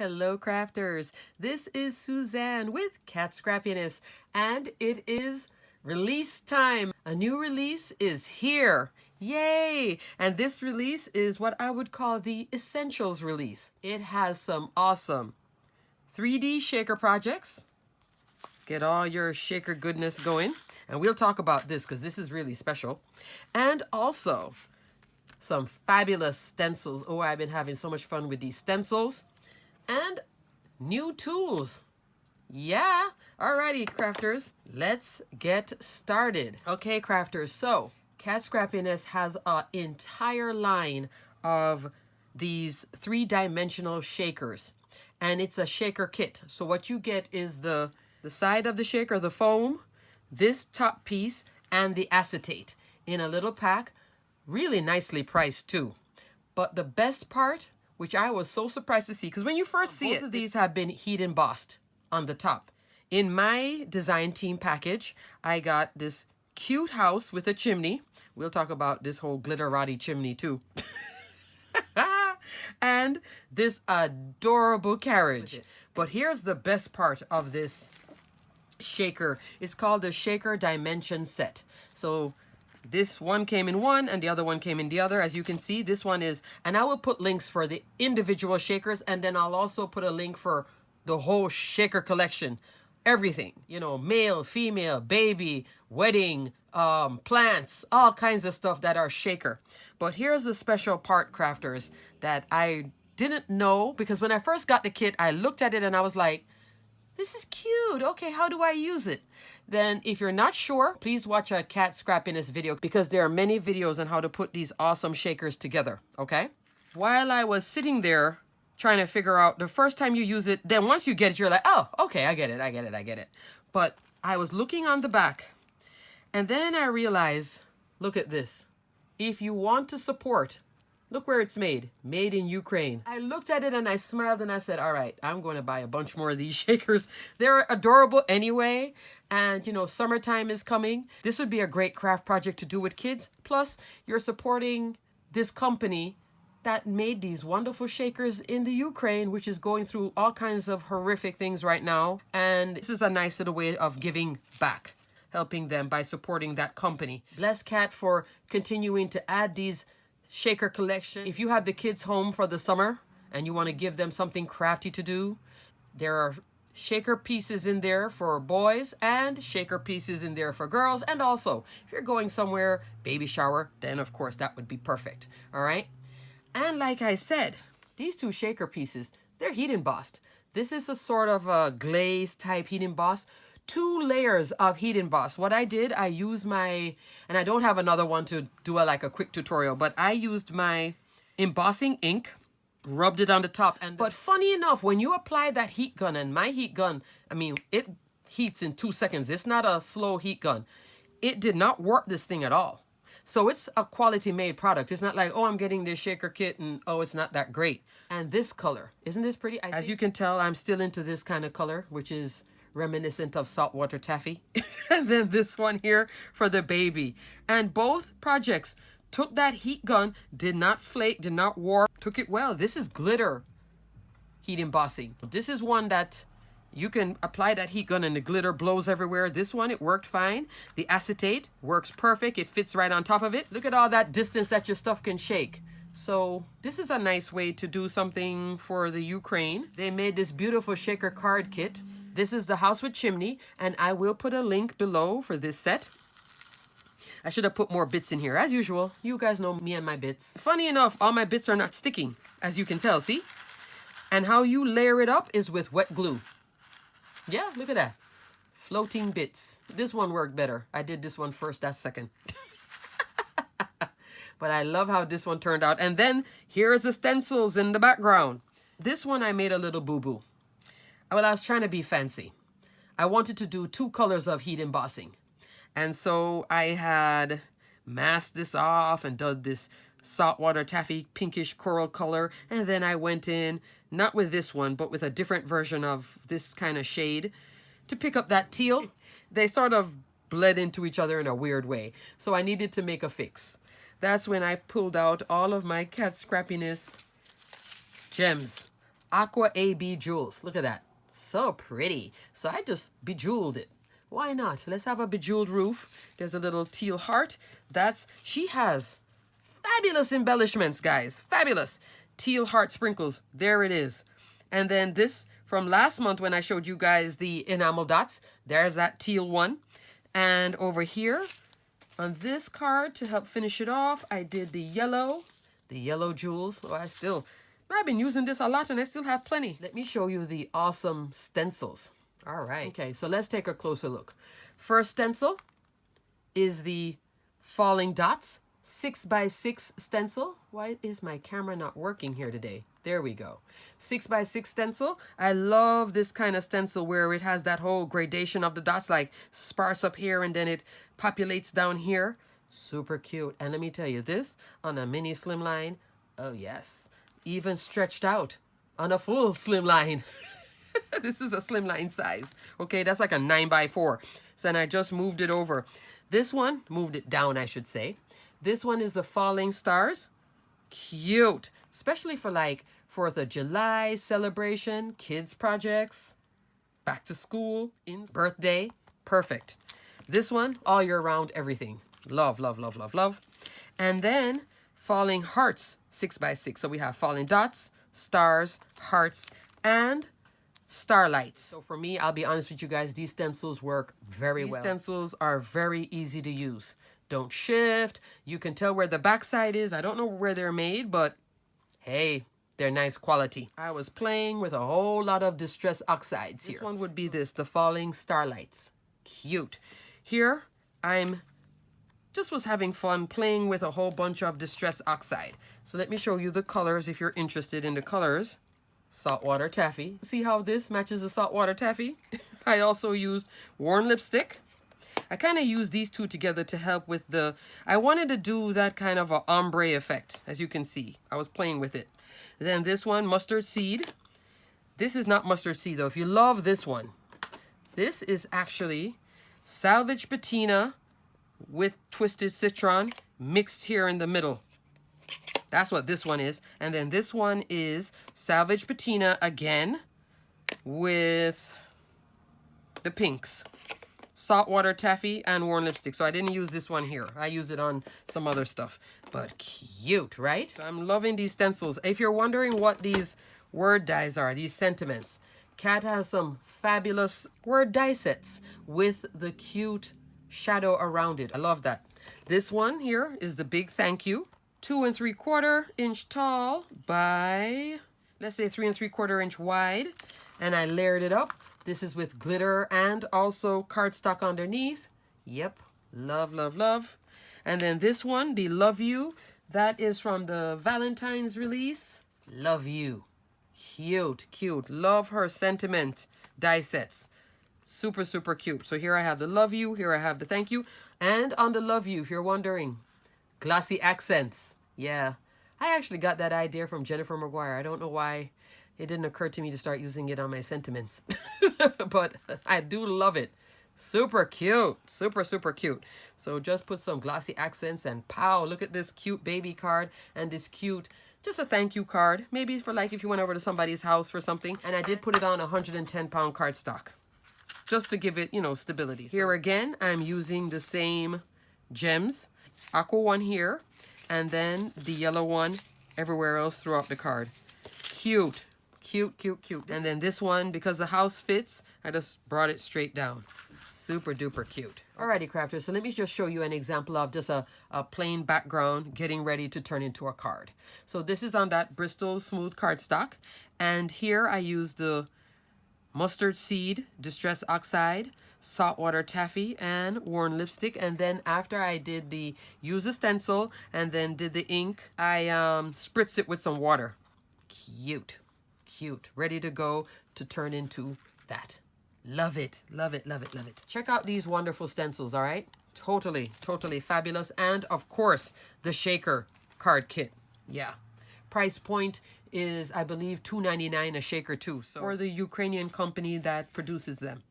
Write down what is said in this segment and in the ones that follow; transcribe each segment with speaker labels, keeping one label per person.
Speaker 1: Hello crafters, this is Suzanne with Katscrappiness and it is release time. A new release is here. Yay! And this release is what I would call the Essentials release. It has some awesome 3D shaker projects. Get all your shaker goodness going. And we'll talk about this because this is really special. And also some fabulous stencils. Oh, I've been having so much fun with these stencils. And new tools. Yeah. Alrighty, crafters. Let's get started. Okay, crafters. So, Katscrappiness has an entire line of these 3-dimensional shakers. And it's a shaker kit. So what you get is the side of the shaker, the foam, this top piece, and the acetate in a little pack. Really nicely priced too. But the best part, which I was so surprised to see, because when you first see it, both of these have been heat embossed on the top. In my design team package, I got this cute house with a chimney. We'll talk about this whole glitterati chimney too. And this adorable carriage. But here's the best part of this shaker. It's called the Shaker Dimension Set. So this one came in one and the other one came in the other. As you can see, this one is, and I will put links for the individual shakers, and then I'll also put a link for the whole shaker collection. Everything, you know, male, female, baby, wedding, plants, all kinds of stuff that are shaker. But here's the special part, crafters, that I didn't know, because when I first got the kit, I looked at it and I was like, this is cute. Okay, how do I use it? Then if you're not sure, please watch a Katscrappiness video, because there are many videos on how to put these awesome shakers together, okay? While I was sitting there trying to figure out, the first time you use it, then once you get it, you're like, oh, okay, I get it. But I was looking on the back, and then I realized, look at this. If you want to support, look where it's made in Ukraine. I looked at it and I smiled and I said, all right, I'm going to buy a bunch more of these shakers. They're adorable anyway. And you know, summertime is coming. This would be a great craft project to do with kids. Plus, you're supporting this company that made these wonderful shakers in the Ukraine, which is going through all kinds of horrific things right now. And this is a nice little way of giving back, helping them by supporting that company. Bless Kat for continuing to add these shaker collection. If you have the kids home for the summer and you want to give them something crafty to do, there are shaker pieces in there for boys and shaker pieces in there for girls. And also, if you're going somewhere, baby shower, then of course that would be perfect. All right. And like I said, these two shaker pieces, they're heat embossed. This is a sort of a glaze type heat emboss. 2 layers of heat emboss. What I did, I used my, and I don't have another one to do like a quick tutorial, but I used my embossing ink, rubbed it on the top. But funny enough, when you apply that heat gun, and my heat gun, I mean, it heats in 2 seconds. It's not a slow heat gun. It did not warp this thing at all. So it's a quality made product. It's not like, oh, I'm getting this shaker kit and oh, it's not that great. And this color, isn't this pretty? As you can tell, I'm still into this kind of color, which is reminiscent of saltwater taffy. And then this one here for the baby. And both projects took that heat gun, did not flake, did not warp, took it well. This is glitter heat embossing. This is one that you can apply that heat gun and the glitter blows everywhere. This one, it worked fine. The acetate works perfect. It fits right on top of it. Look at all that distance that your stuff can shake. So this is a nice way to do something for the Ukraine. They made this beautiful shaker card kit. This is the house with chimney, and I will put a link below for this set. I should have put more bits in here. As usual, you guys know me and my bits. Funny enough, all my bits are not sticking, as you can tell, see? And how you layer it up is with wet glue. Yeah, look at that. Floating bits. This one worked better. I did this one first, that's second. But I love how this one turned out. And then here's the stencils in the background. This one I made a little boo-boo. Well, I was trying to be fancy. I wanted to do 2 colors of heat embossing. And so I had masked this off and done this saltwater taffy pinkish coral color. And then I went in, not with this one, but with a different version of this kind of shade to pick up that teal. They sort of bled into each other in a weird way. So I needed to make a fix. That's when I pulled out all of my Katscrappiness gems. Aqua AB Jewels. Look at that. So pretty. So I just bejeweled it. Why not? Let's have a bejeweled roof. There's a little teal heart. She has fabulous embellishments, guys. Fabulous. Teal heart sprinkles. There it is. And then this from last month when I showed you guys the enamel dots. There's that teal one. And over here on this card to help finish it off, I did the yellow jewels. So I've been using this a lot and I still have plenty. Let me show you the awesome stencils. All right. Okay, so let's take a closer look. First stencil is the falling dots 6x6 stencil. Why is my camera not working here today? There we go. 6x6 stencil. I love this kind of stencil where it has that whole gradation of the dots, like sparse up here and then it populates down here. Super cute. And let me tell you, this on a mini slimline, oh yes, even stretched out on a full slimline. This is a slimline size. Okay, that's like a 9x4. So then I just moved it over. This one, moved it down, I should say. This one is the falling stars. Cute. Especially for like 4th of July celebration, kids projects, back to school, birthday. Perfect. This one, all year round, everything. Love, love, love, love, love. And then falling hearts, 6x6. So we have falling dots, stars, hearts, and starlights. So for me, I'll be honest with you guys, these stencils work very well. These stencils are very easy to use. Don't shift. You can tell where the backside is. I don't know where they're made, but hey, they're nice quality. I was playing with a whole lot of distress oxides here. This one would be the falling starlights. Cute. Here, just was having fun playing with a whole bunch of distress oxide. So let me show you the colors if you're interested in the colors. Saltwater taffy. See how this matches the saltwater taffy? I also used worn lipstick. I kind of used these two together to help with I wanted to do that kind of a ombre effect, as you can see. I was playing with it. Then this one, mustard seed. This is not mustard seed though. If you love this one, this is actually salvage patina with twisted citron mixed here in the middle. That's what this one is. And then this one is salvage patina again with the pinks. Saltwater taffy and worn lipstick. So I didn't use this one here. I use it on some other stuff. But cute, right? So I'm loving these stencils. If you're wondering what these word dies are, these sentiments, Kat has some fabulous word die sets with the cute shadow around it. I love that. This one here is the big thank you. 2 3/4 inch tall by, let's say 3 3/4 inch wide. And I layered it up. This is with glitter and also cardstock underneath. Yep. Love, love, love. And then this one, the Love You. That is from the Valentine's release. Love You. Cute, cute. Love her sentiment die sets. Super, super cute. So here I have the Love You. Here I have the Thank You. And on the Love You, if you're wondering, glossy accents. Yeah. I actually got that idea from Jennifer Maguire. I don't know why it didn't occur to me to start using it on my sentiments. But I do love it. Super cute. Super, super cute. So just put some glossy accents and pow, look at this cute baby card and this cute, just a thank you card. Maybe for like if you went over to somebody's house for something. And I did put it on 110-pound cardstock just to give it, stability. Here again, I'm using the same gems. Aqua one here and then the yellow one everywhere else throughout the card. Cute. Cute, cute, cute. And then this one, because the house fits, I just brought it straight down. Super duper cute. Alrighty, crafters, so let me just show you an example of just a plain background getting ready to turn into a card. So this is on that Bristol smooth cardstock. And here I use the mustard seed, distress oxide, saltwater taffy, and worn lipstick. And then after I did use the stencil and then did the ink, I spritz it with some water. Cute. Cute. Ready to go to turn into that. Love it. Love it. Love it. Love it. Check out these wonderful stencils, all right? Totally, totally fabulous. And of course, the shaker card kit. Yeah. Price point is, I believe, $2.99 a shaker too. So for the Ukrainian company that produces them.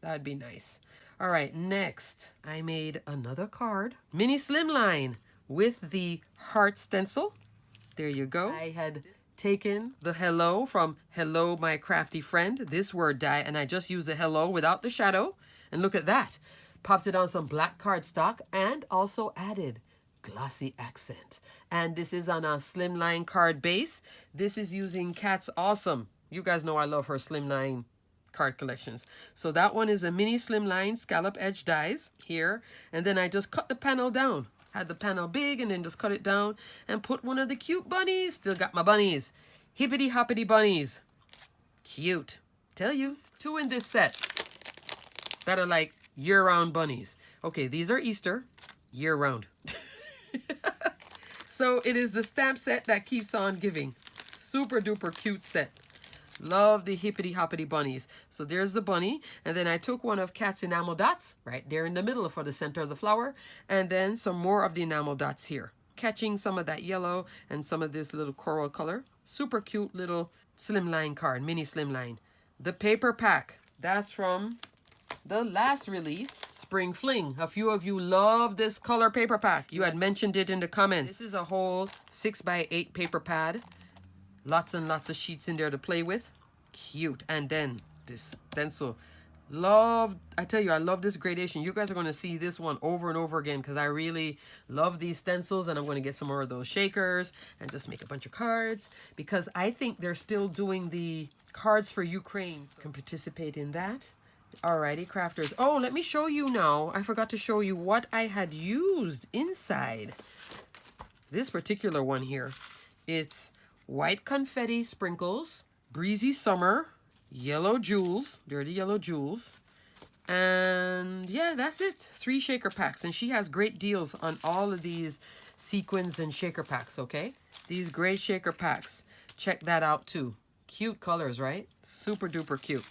Speaker 1: That'd be nice. All right, next, I made another card. Mini slimline with the heart stencil. There you go. I had taken the hello from Hello My Crafty Friend, this word die, and I just used the hello without the shadow. And look at that. Popped it on some black cardstock and also added glossy accent. And this is on a slimline card base. This is using Kat's Awesome. You guys know I love her slimline card collections. So that one is a mini slimline scallop edge dies here. And then I just cut the panel down. Had the panel big and then just cut it down and put one of the cute bunnies. Still got my bunnies. Hippity hoppity bunnies. Cute. Tell you, 2 in this set that are like year-round bunnies. Okay, these are Easter, year-round. So it is the stamp set that keeps on giving. Super duper cute set. Love the hippity hoppity bunnies. So there's the bunny. And then I took one of Kat's enamel dots right there in the middle for the center of the flower. And then some more of the enamel dots here. Catching some of that yellow and some of this little coral color. Super cute little slimline card, mini slimline. The paper pack. That's from the last release, Spring Fling. A few of you love this color paper pack. You had mentioned it in the comments. This is a whole 6x8 paper pad. Lots and lots of sheets in there to play with. Cute. And then this stencil. I tell you, I love this gradation. You guys are going to see this one over and over again because I really love these stencils, and I'm going to get some more of those shakers and just make a bunch of cards because I think they're still doing the cards for Ukraine. So you can participate in that. Alrighty, crafters. Oh, let me show you now. I forgot to show you what I had used inside this particular one here. It's white confetti sprinkles, breezy summer, yellow jewels, dirty yellow jewels, and yeah, that's it. 3 shaker packs, and she has great deals on all of these sequins and shaker packs, okay? These great shaker packs. Check that out too. Cute colors, right? Super duper cute.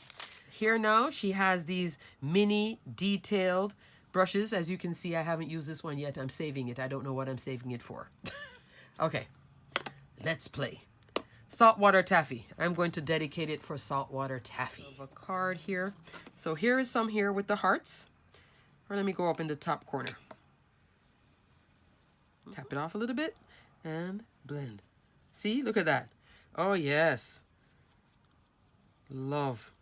Speaker 1: Here now, she has these mini detailed brushes. As you can see, I haven't used this one yet. I'm saving it. I don't know what I'm saving it for. Okay, let's play. Saltwater taffy. I'm going to dedicate it for saltwater taffy. I have a card here. So here is some here with the hearts. Or let me go up in the top corner. Tap it off a little bit and blend. See, look at that. Oh yes. Love.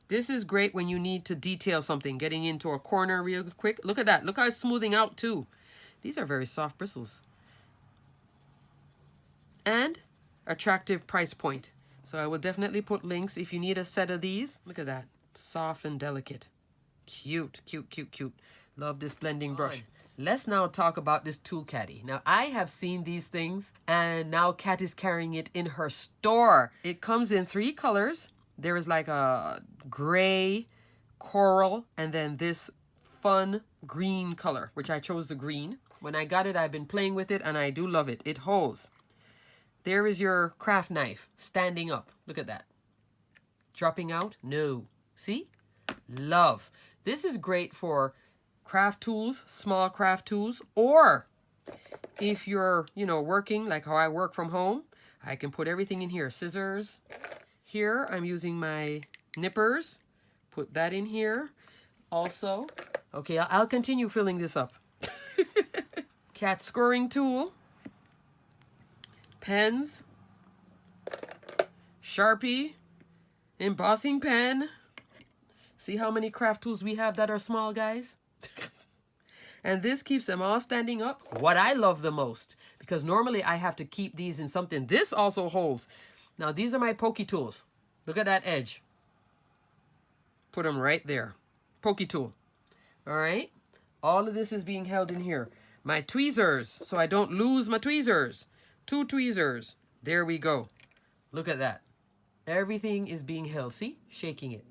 Speaker 1: This is great when you need to detail something, getting into a corner real quick. Look at that. Look how it's smoothing out too. These are very soft bristles. And attractive price point. So I will definitely put links if you need a set of these. Look at that. Soft and delicate. Cute, cute, cute, cute. Love this blending brush. Let's now talk about this tool caddy. Now, I have seen these things, and now Kat is carrying it in her store. It comes in 3 colors. There is like a gray, coral, and then this fun green color, which I chose the green. When I got it, I've been playing with it, and I do love it. It holds. There is your craft knife standing up. Look at that. Dropping out? No. See? Love. This is great for craft tools, small craft tools, or if you're, working like how I work from home, I can put everything in here. Scissors. Here, I'm using my nippers. Put that in here. Also, okay, I'll continue filling this up. Cat scoring tool. Pens. Sharpie. Embossing pen. See how many craft tools we have that are small, guys? And this keeps them all standing up. What I love the most, because normally I have to keep these in something. This also holds. Now, these are my pokey tools. Look at that edge. Put them right there. Pokey tool. All right? All of this is being held in here. My tweezers, so I don't lose my tweezers. 2 tweezers. There we go. Look at that. Everything is being held. See? Shaking it.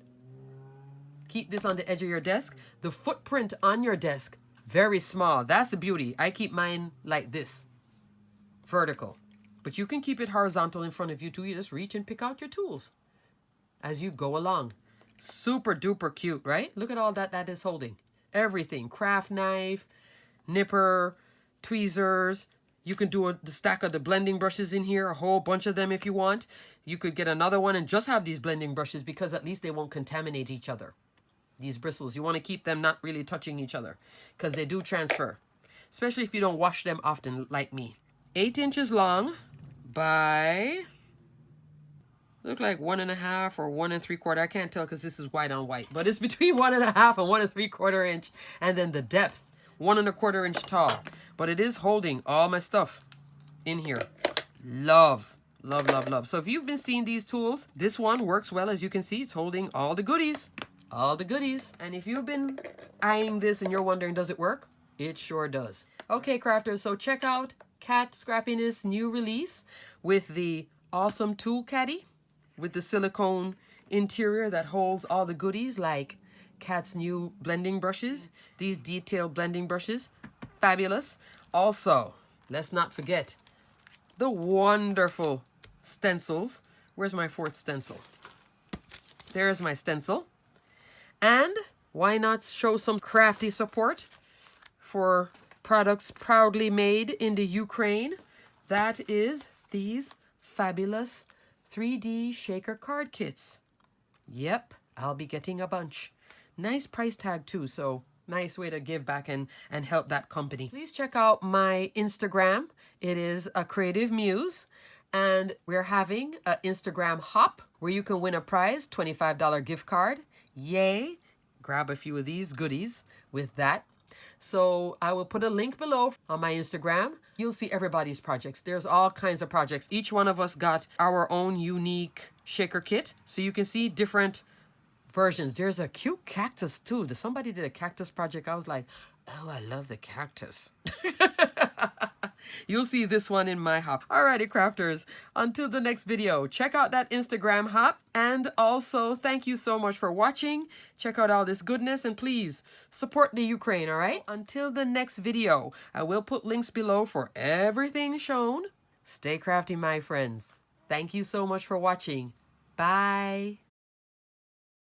Speaker 1: Keep this on the edge of your desk. The footprint on your desk, very small. That's the beauty. I keep mine like this. Vertical. But you can keep it horizontal in front of you too. You just reach and pick out your tools as you go along. Super duper cute, right? Look at all that is holding. Everything. Craft knife, nipper, tweezers. You can do the stack of the blending brushes in here, a whole bunch of them if you want. You could get another one and just have these blending brushes because at least they won't contaminate each other. These bristles, you want to keep them not really touching each other because they do transfer, especially if you don't wash them often like me. 8 inches long, by, look like 1.5 or 1 3/4. I can't tell because this is white on white, but it's between 1.5 and 1 3/4 inch. And then the depth, 1 1/4 inch tall. But it is holding all my stuff in here. Love, love, love, love. So if you've been seeing these tools, this one works well. As you can see, it's holding all the goodies. All the goodies. And if you've been eyeing this and you're wondering, does it work? It sure does. Okay, crafters, so check out Cat Scrappiness new release with the awesome tool caddy with the silicone interior that holds all the goodies like Cat's new blending brushes. These detailed blending brushes, fabulous. Also, let's not forget the wonderful stencils. Where's my fourth stencil? There's my stencil. And why not show some crafty support for products proudly made in the Ukraine? That is these fabulous 3D shaker card kits. Yep, I'll be getting a bunch. Nice price tag too, so nice way to give back and help that company. Please check out my Instagram. It is a Creative Muse. And we're having an Instagram hop where you can win a prize, $25 gift card. Yay! Grab a few of these goodies with that. So I will put a link below on my Instagram. You'll see everybody's projects. There's all kinds of projects. Each one of us got our own unique shaker kit. So you can see different versions. There's a cute cactus too. Somebody did a cactus project. I was like, oh, I love the cactus. You'll see this one in my hop. Alrighty, crafters. Until the next video, check out that Instagram hop. And also, thank you so much for watching. Check out all this goodness and please support the Ukraine, alright? Until the next video, I will put links below for everything shown. Stay crafty, my friends. Thank you so much for watching. Bye.